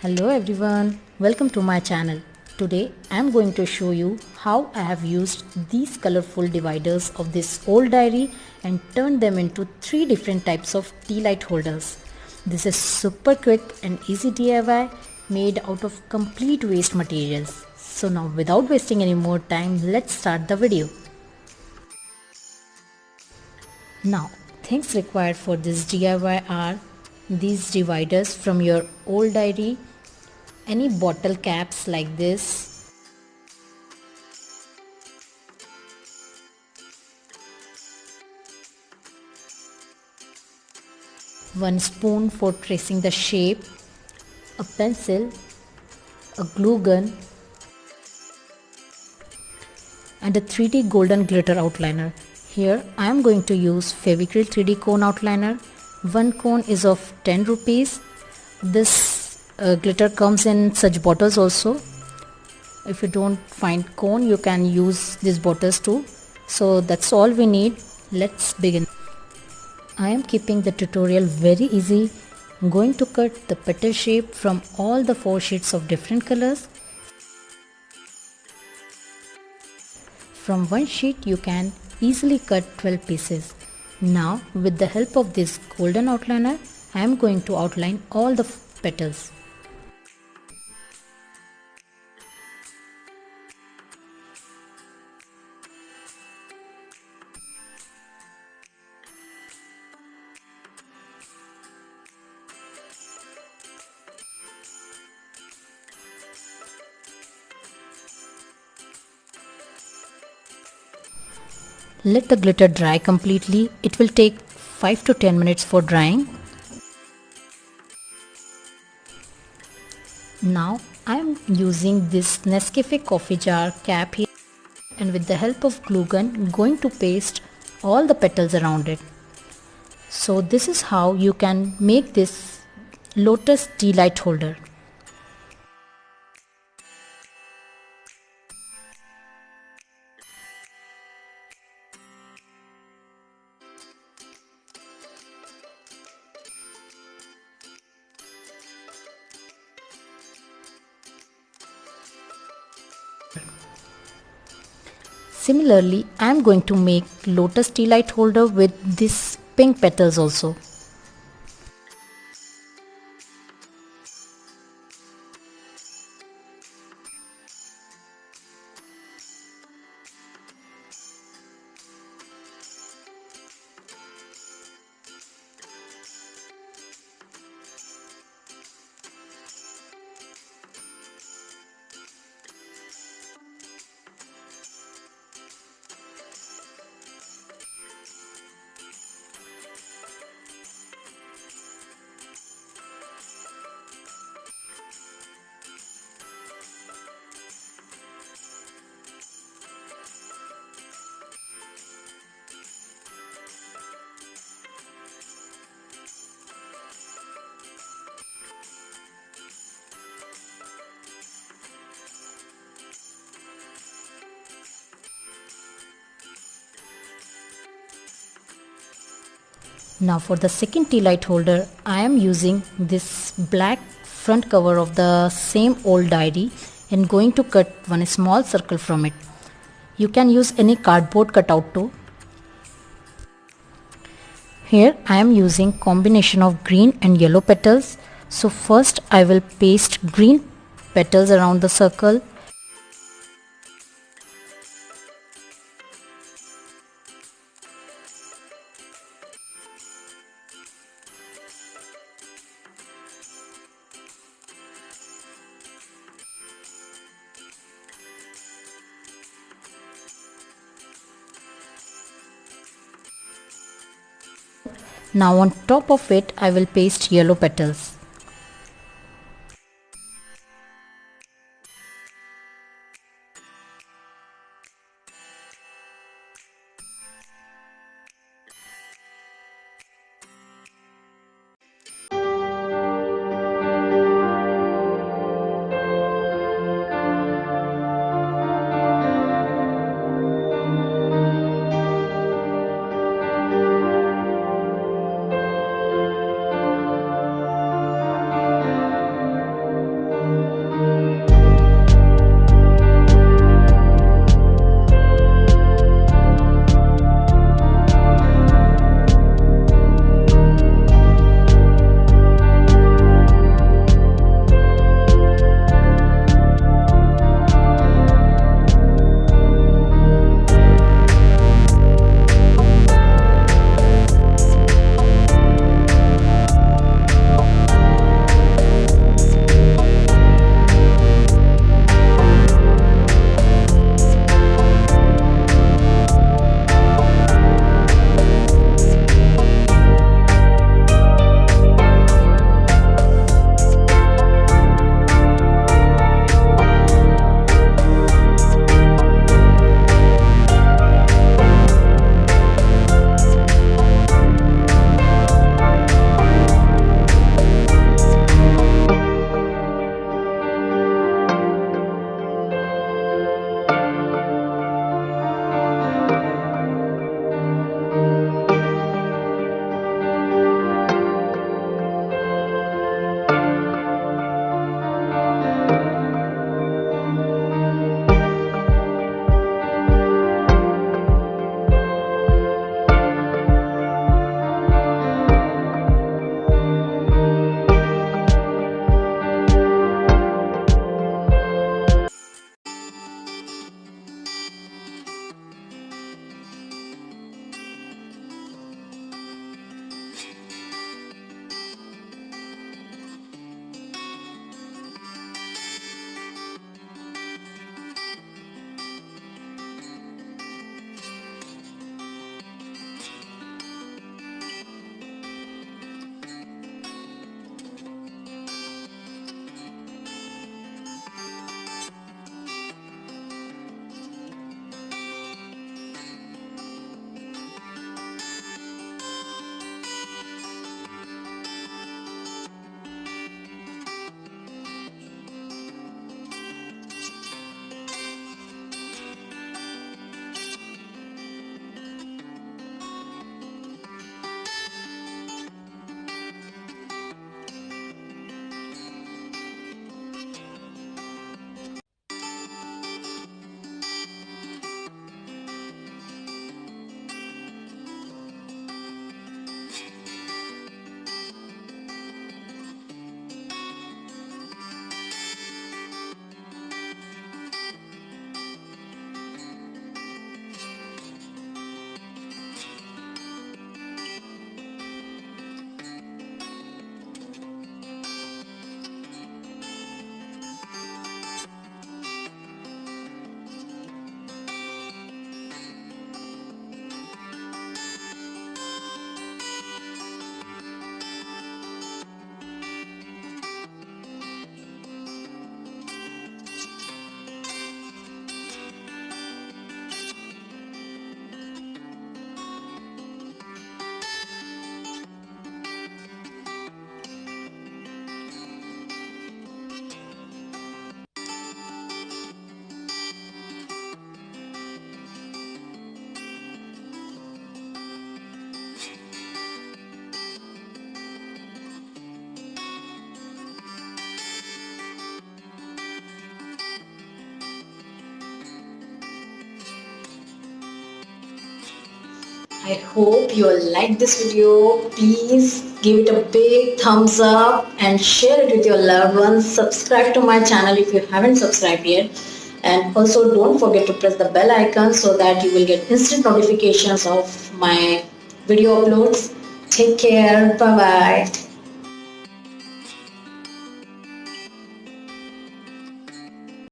Hello everyone, welcome to my channel. Today I am going to show you how I have used these colorful dividers of this old diary and turned them into 3 different types of tea light holders. This is super quick and easy DIY made out of complete waste materials. So now without wasting any more time, let's start the video. Now, things required for this DIY are these dividers from your old diary, any bottle caps like this, one spoon for tracing the shape, a pencil, a glue gun, and a 3D golden glitter outliner. Here I am going to use Fevicryl 3D cone outliner. One cone is of 10 rupees. This glitter comes in such bottles also. If you don't find cone, you can use these bottles too. So that's all we need. Let's begin. I am keeping the tutorial very easy. I'm going to cut the petal shape from all the 4 sheets of different colors. From one sheet you can easily cut 12 pieces. Now with the help of this golden outliner, I am going to outline all the petals. Let the glitter dry completely. It will take 5 to 10 minutes for drying. Now I am using this Nescafe coffee jar cap here, and with the help of glue gun going to paste all the petals around it. So this is how you can make this lotus tea light holder. Similarly, I am going to make lotus tea light holder with this pink petals also. Now for the second tea light holder, I am using this black front cover of the same old diary and going to cut one small circle from it. You can use any cardboard cutout too. Here I am using combination of green and yellow petals. So first I will paste green petals around the circle. Now on top of it I will paste yellow petals. I hope you all like this video. Please give it a big thumbs up and share it with your loved ones. Subscribe to my channel if you haven't subscribed yet. And also don't forget to press the bell icon so that you will get instant notifications of my video uploads. Take care. Bye bye.